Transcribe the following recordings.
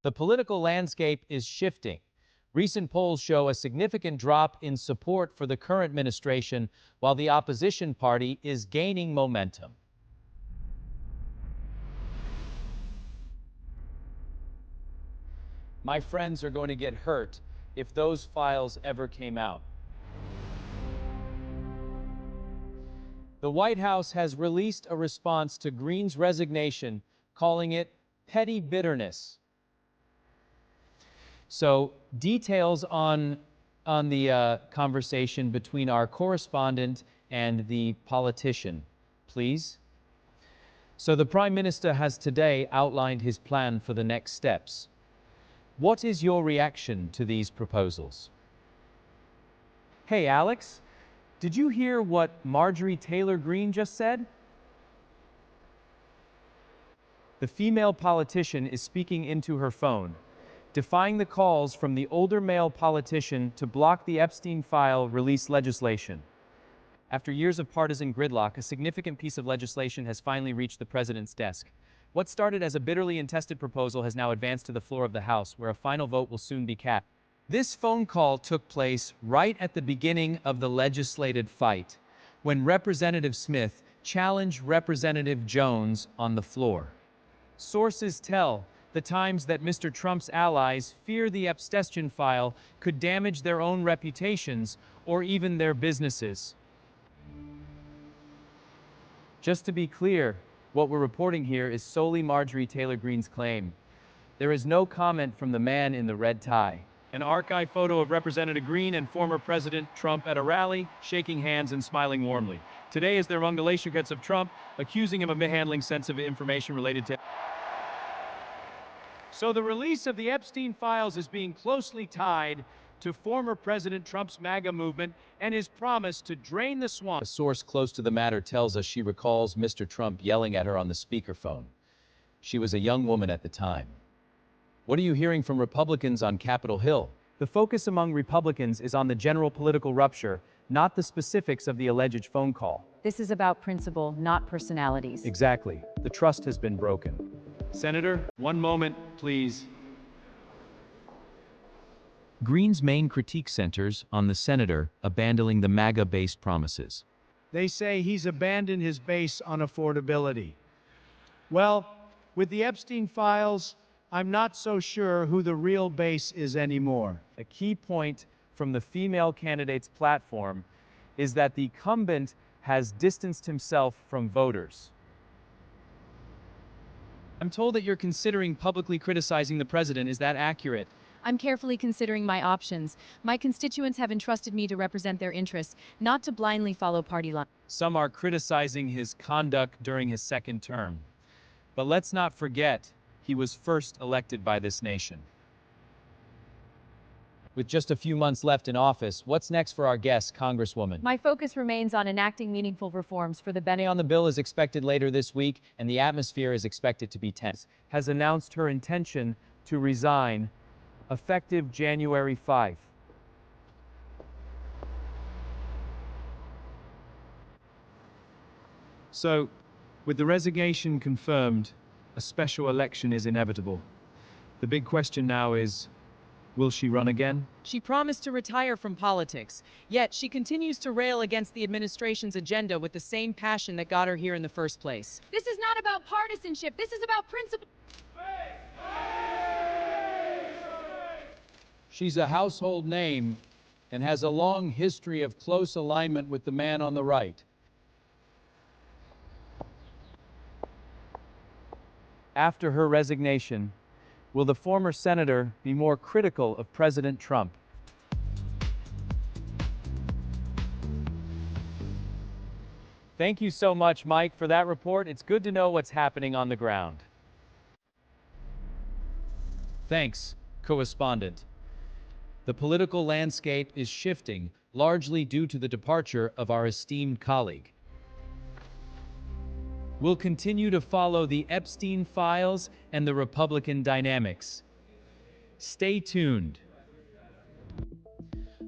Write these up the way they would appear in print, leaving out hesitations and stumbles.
The political landscape is shifting. Recent polls show a significant drop in support for the current administration, while the opposition party is gaining momentum. My friends are going to get hurt if those files ever came out. The White House has released a response to Greene's resignation, calling it petty bitterness. So, details on the conversation between our correspondent and the politician, please. So the Prime Minister has today outlined his plan for the next steps. What is your reaction to these proposals? Hey, Alex, did you hear what Marjorie Taylor Greene just said? The female politician is speaking into her phone, defying the calls from the older male politician to block the Epstein file release legislation. After years of partisan gridlock, a significant piece of legislation has finally reached the president's desk. What started as a bitterly contested proposal has now advanced to the floor of the House, where a final vote will soon be cast. This phone call took place right at the beginning of the legislative fight, when Representative Smith challenged Representative Jones on the floor. Sources tell the Times that Mr. Trump's allies fear the Epstein file could damage their own reputations or even their businesses. Just to be clear, what we're reporting here is solely Marjorie Taylor Greene's claim. There is no comment from the man in the red tie. An archive photo of Representative Greene and former President Trump at a rally, shaking hands and smiling warmly. Today is their ungulations of Trump, accusing him of mishandling sensitive information related to... So the release of the Epstein files is being closely tied to former President Trump's MAGA movement and his promise to drain the swamp. A source close to the matter tells us she recalls Mr. Trump yelling at her on the speakerphone. She was a young woman at the time. What are you hearing from Republicans on Capitol Hill? The focus among Republicans is on the general political rupture, not the specifics of the alleged phone call. This is about principle, not personalities. Exactly. The trust has been broken. Senator, one moment, please. Greene's main critique centers on the senator abandoning the MAGA-based promises. They say he's abandoned his base on affordability. Well, with the Epstein files, I'm not so sure who the real base is anymore. A key point from the female candidate's platform is that the incumbent has distanced himself from voters. I'm told that you're considering publicly criticizing the president. Is that accurate? I'm carefully considering my options. My constituents have entrusted me to represent their interests, not to blindly follow party lines. Some are criticizing his conduct during his second term. But let's not forget, he was first elected by this nation. With just a few months left in office, what's next for our guest, Congresswoman? My focus remains on enacting meaningful reforms for the benefit. On the bill is expected later this week, and the atmosphere is expected to be tense. Has announced her intention to resign effective January 5. So, with the resignation confirmed, a special election is inevitable. The big question now is, will she run again? She promised to retire from politics, yet she continues to rail against the administration's agenda with the same passion that got her here in the first place. This is not about partisanship. This is about principle. She's a household name and has a long history of close alignment with the man on the right. After her resignation, will the former senator be more critical of President Trump? Thank you so much, Mike, for that report. It's good to know what's happening on the ground. Thanks, correspondent. The political landscape is shifting, largely due to the departure of our esteemed colleague. We'll continue to follow the Epstein files and the Republican dynamics. Stay tuned.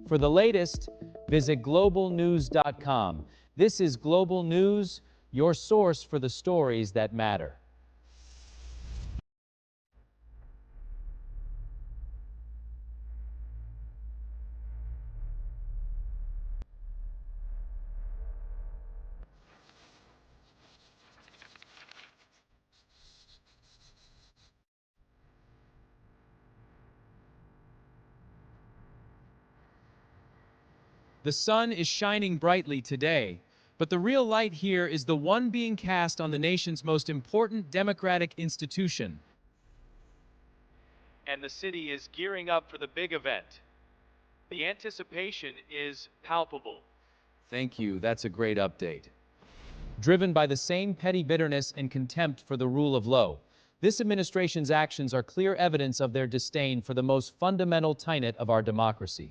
For the latest, visit globalnews.com. This is Global News, your source for the stories that matter. The sun is shining brightly today, but the real light here is the one being cast on the nation's most important democratic institution. And the city is gearing up for the big event. The anticipation is palpable. Thank you, that's a great update. Driven by the same petty bitterness and contempt for the rule of law, this administration's actions are clear evidence of their disdain for the most fundamental tenet of our democracy.